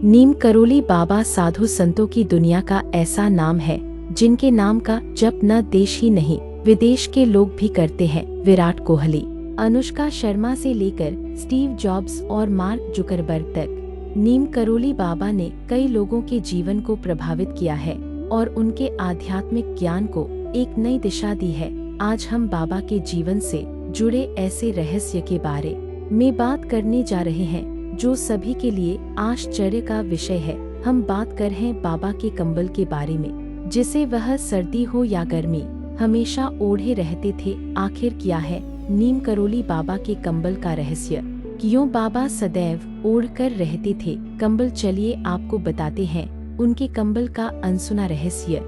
नीम करोली बाबा साधु संतों की दुनिया का ऐसा नाम है जिनके नाम का जप न देश ही नहीं विदेश के लोग भी करते हैं। विराट कोहली, अनुष्का शर्मा से लेकर स्टीव जॉब्स और मार्क जुकरबर्ग तक, नीम करोली बाबा ने कई लोगों के जीवन को प्रभावित किया है और उनके आध्यात्मिक ज्ञान को एक नई दिशा दी है। आज हम बाबा के जीवन से जुड़े ऐसे रहस्य के बारे में बात करने जा रहे हैं जो सभी के लिए आश्चर्य का विषय है। हम बात कर रहे हैं बाबा के कंबल के बारे में, जिसे वह सर्दी हो या गर्मी हमेशा ओढ़े रहते थे। आखिर क्या है नीम करोली बाबा के कंबल का रहस्य? क्यों बाबा सदैव ओढ़ कर रहते थे कंबल? चलिए आपको बताते हैं उनके कंबल का अनसुना रहस्य।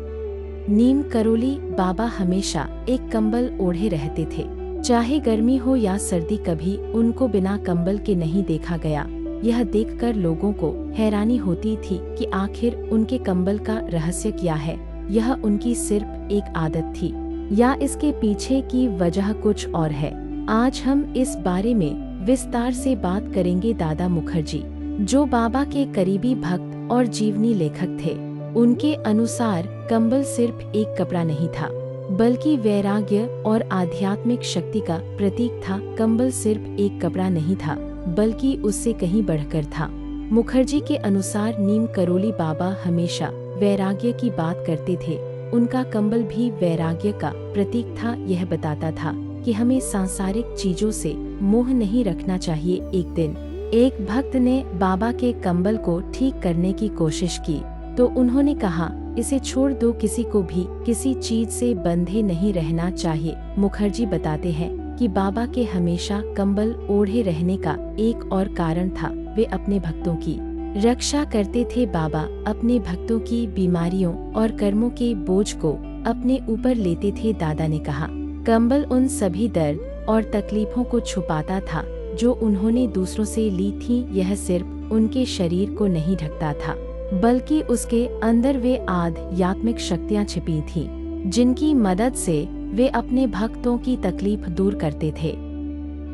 नीम करोली बाबा हमेशा एक कंबल ओढ़े रहते थे, चाहे गर्मी हो या सर्दी, कभी उनको बिना कंबल के नहीं देखा गया। यह देखकर लोगों को हैरानी होती थी कि आखिर उनके कंबल का रहस्य क्या है। यह उनकी सिर्फ एक आदत थी या इसके पीछे की वजह कुछ और है? आज हम इस बारे में विस्तार से बात करेंगे। दादा मुखर्जी, जो बाबा के करीबी भक्त और जीवनी लेखक थे, उनके अनुसार कंबल सिर्फ एक कपड़ा नहीं था बल्कि वैराग्य और आध्यात्मिक शक्ति का प्रतीक था। कंबल सिर्फ एक कपड़ा नहीं था बल्कि उससे कहीं बढ़कर था। मुखर्जी के अनुसार नीम करोली बाबा हमेशा वैराग्य की बात करते थे। उनका कंबल भी वैराग्य का प्रतीक था। यह बताता था कि हमें सांसारिक चीजों से मोह नहीं रखना चाहिए। एक दिन एक भक्त ने बाबा के कंबल को ठीक करने की कोशिश की तो उन्होंने कहा, इसे छोड़ दो, किसी को भी किसी चीज से बंधे नहीं रहना चाहिए। मुखर्जी बताते हैं कि बाबा के हमेशा कंबल ओढ़े रहने का एक और कारण था, वे अपने भक्तों की रक्षा करते थे। बाबा अपने भक्तों की बीमारियों और कर्मों के बोझ को अपने ऊपर लेते थे। दादा ने कहा, कंबल उन सभी दर्द और तकलीफों को छुपाता था जो उन्होंने दूसरों से ली थी। यह सिर्फ उनके शरीर को नहीं ढकता था बल्कि उसके अंदर वे आध्यात्मिक शक्तियाँ छिपी थीं, जिनकी मदद से वे अपने भक्तों की तकलीफ दूर करते थे।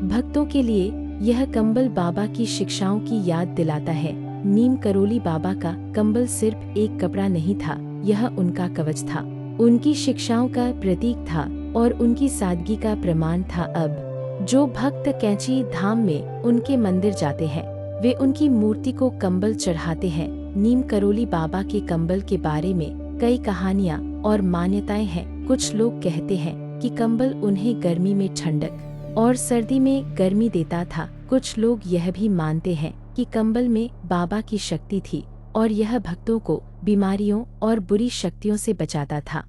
भक्तों के लिए यह कंबल बाबा की शिक्षाओं की याद दिलाता है। नीम करोली बाबा का कंबल सिर्फ एक कपड़ा नहीं था, यह उनका कवच था, उनकी शिक्षाओं का प्रतीक था और उनकी सादगी का प्रमाण था। अब जो भक्त कैंची धाम में उनके मंदिर जाते हैं, वे उनकी मूर्ति को कंबल चढ़ाते हैं। नीम करोली बाबा के कंबल के बारे में कई कहानियाँ और मान्यताएं हैं। कुछ लोग कहते हैं कि कंबल उन्हें गर्मी में ठंडक और सर्दी में गर्मी देता था। कुछ लोग यह भी मानते हैं कि कंबल में बाबा की शक्ति थी और यह भक्तों को बीमारियों और बुरी शक्तियों से बचाता था।